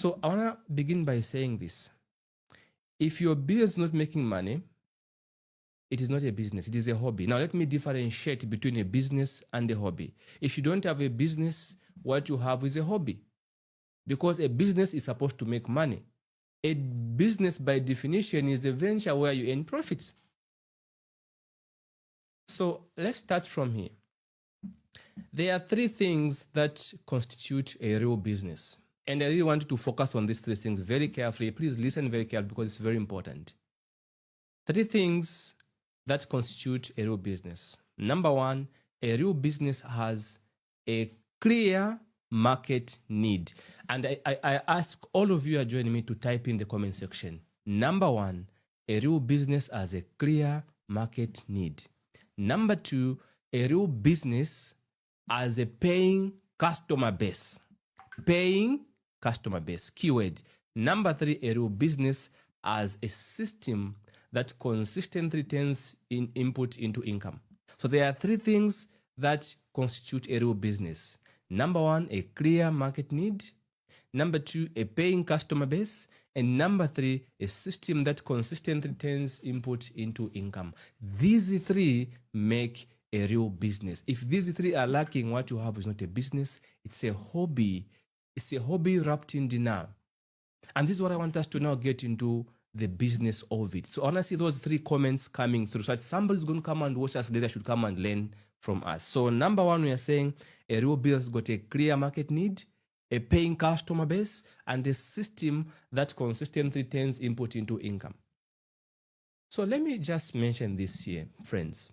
So I want to begin by saying this. If your business is not making money, it is not a business, it is a hobby. Now, let me differentiate between a business and a hobby. If you don't have a business, what you have is a hobby. Because a business is supposed to make money. A business, by definition, is a venture where you earn profits. So let's start from here. There are three things that constitute a real business. And I really want you to focus on these three things very carefully. Please listen very carefully because it's very important. Three things that constitute a real business. Number one, a real business has a clear market need. And I ask all of you who are joining me to type in the comment section. Number one, a real business has a clear market need. Number two, a real business has a paying customer base. Paying customer base, keyword. Number three, a real business has a system that consistently turns in input into income. So there are three things that constitute a real business. Number one, a clear market need. Number two, a paying customer base. And number three, a system that consistently turns input into income. These three make a real business. If these three are lacking, what you have is not a business, it's a hobby. It's a hobby wrapped in denial. And this is what I want us to now get into the business of it. So honestly, those three comments coming through. So that somebody's going to come and watch us later should come and learn from us. So number one, we are saying a real business got a clear market need, a paying customer base, and a system that consistently turns input into income. So let me just mention this here, friends.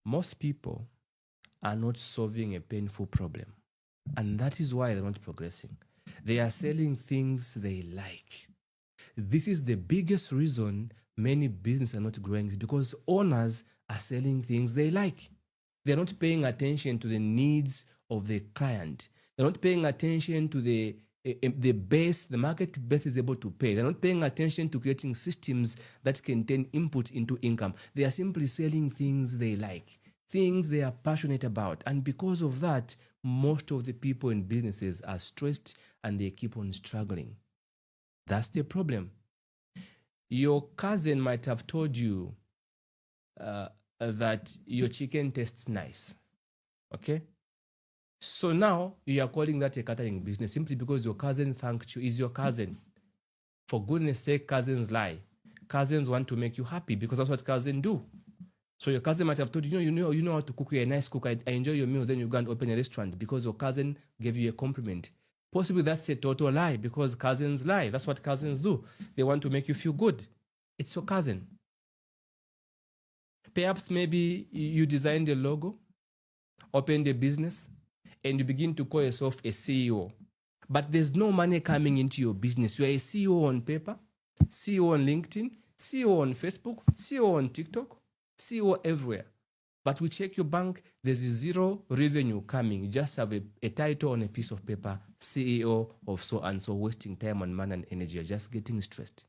Most people are not solving a painful problem. And that is why they're not progressing. They are selling things they like. This is the biggest reason many businesses are not growing, is because owners are selling things they like. They're not paying attention to the needs of the client. They're not paying attention to the base, the market base is able to pay. They're not paying attention to creating systems that can turn input into income. They are simply selling things they like, things they are passionate about. And because of that, most of the people in businesses are stressed and they keep on struggling. That's the problem. Your cousin might have told you that your chicken tastes nice. Okay? So now you are calling that a catering business simply because your cousin thanked you. Is your cousin. For goodness sake, cousins lie. Cousins want to make you happy because that's what cousins do. So your cousin might have told you, you know how to cook. You're a nice cook. I enjoy your meals. Then you go and open a restaurant because your cousin gave you a compliment. Possibly that's a total lie because cousins lie. That's what cousins do. They want to make you feel good. It's your cousin. Perhaps maybe you designed a logo, opened a business, and you begin to call yourself a CEO. But there's no money coming into your business. You're a CEO on paper, CEO on LinkedIn, CEO on Facebook, CEO on TikTok, CEO everywhere. But we check your bank, there's zero revenue coming. You just have a title on a piece of paper, CEO of so and so, wasting time on money and energy. You're just getting stressed.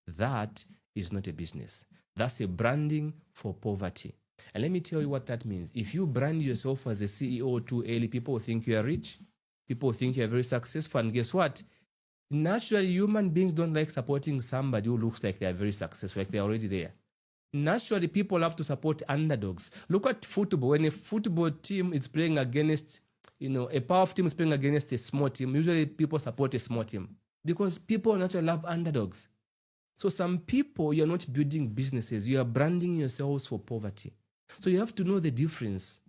That is not a business. That's a branding for poverty. And let me tell you what that means. If you brand yourself as a CEO too early, people will think you are rich. People will think you are very successful. And guess what? Naturally, human beings don't like supporting somebody who looks like they are very successful, like they're already there. Naturally, people have to support underdogs. Look at football. When a football team is playing against, a powerful team is playing against a small team, usually people support a small team because people naturally love underdogs. So some people, you're not building businesses. You are branding yourselves for poverty. So you have to know the difference.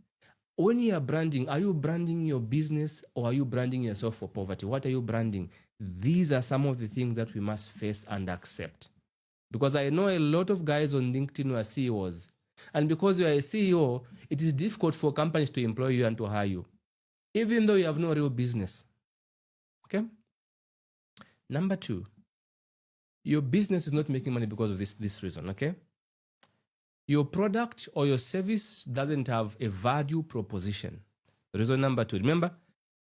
When you are branding, are you branding your business or are you branding yourself for poverty? What are you branding? These are some of the things that we must face and accept. Because I know a lot of guys on LinkedIn who are CEOs. And because you are a CEO, it is difficult for companies to employ you and to hire you, even though you have no real business. Okay? Number two, your business is not making money because of this reason, okay? Your product or your service doesn't have a value proposition. Reason number two, remember,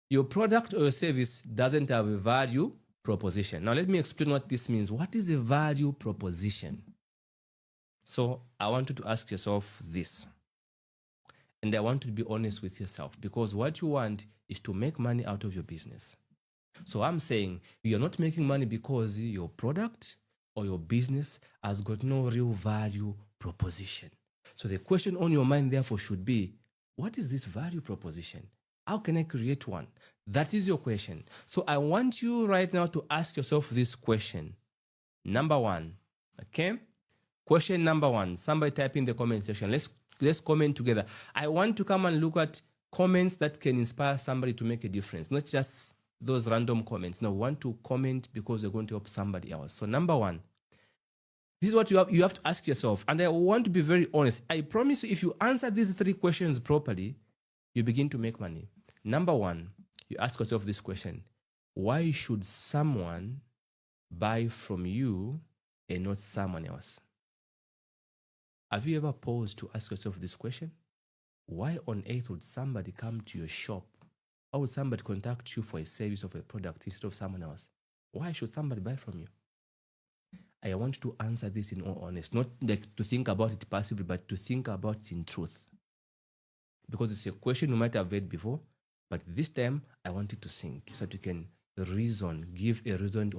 your product or your service doesn't have a value proposition. Now let me explain what this means. What is a value proposition? So I want you to ask yourself this. And I want you to be honest with yourself because what you want is to make money out of your business. So I'm saying you're not making money because your product or your business has got no real value proposition. So the question on your mind, therefore, should be, what is this value proposition? How can I create one? That is your question. So I want you right now to ask yourself this question. Number one, okay? Question number one. Somebody type in the comment section. Let's comment together. I want to come and look at comments that can inspire somebody to make a difference, not just those random comments. No, I want to comment because you're going to help somebody else. So number one, this is what you have to ask yourself. And I want to be very honest. I promise you, if you answer these three questions properly, you begin to make money. Number one, you ask yourself this question: why should someone buy from you and not someone else? Have you ever paused to ask yourself this question? Why on earth would somebody come to your shop? Why would somebody contact you for a service of a product instead of someone else? Why should somebody buy from you? I want you to answer this in all honesty, not like to think about it passively, but to think about it in truth. Because it's a question you might have heard before, but this time I want it to sink so that you can reason, give a reason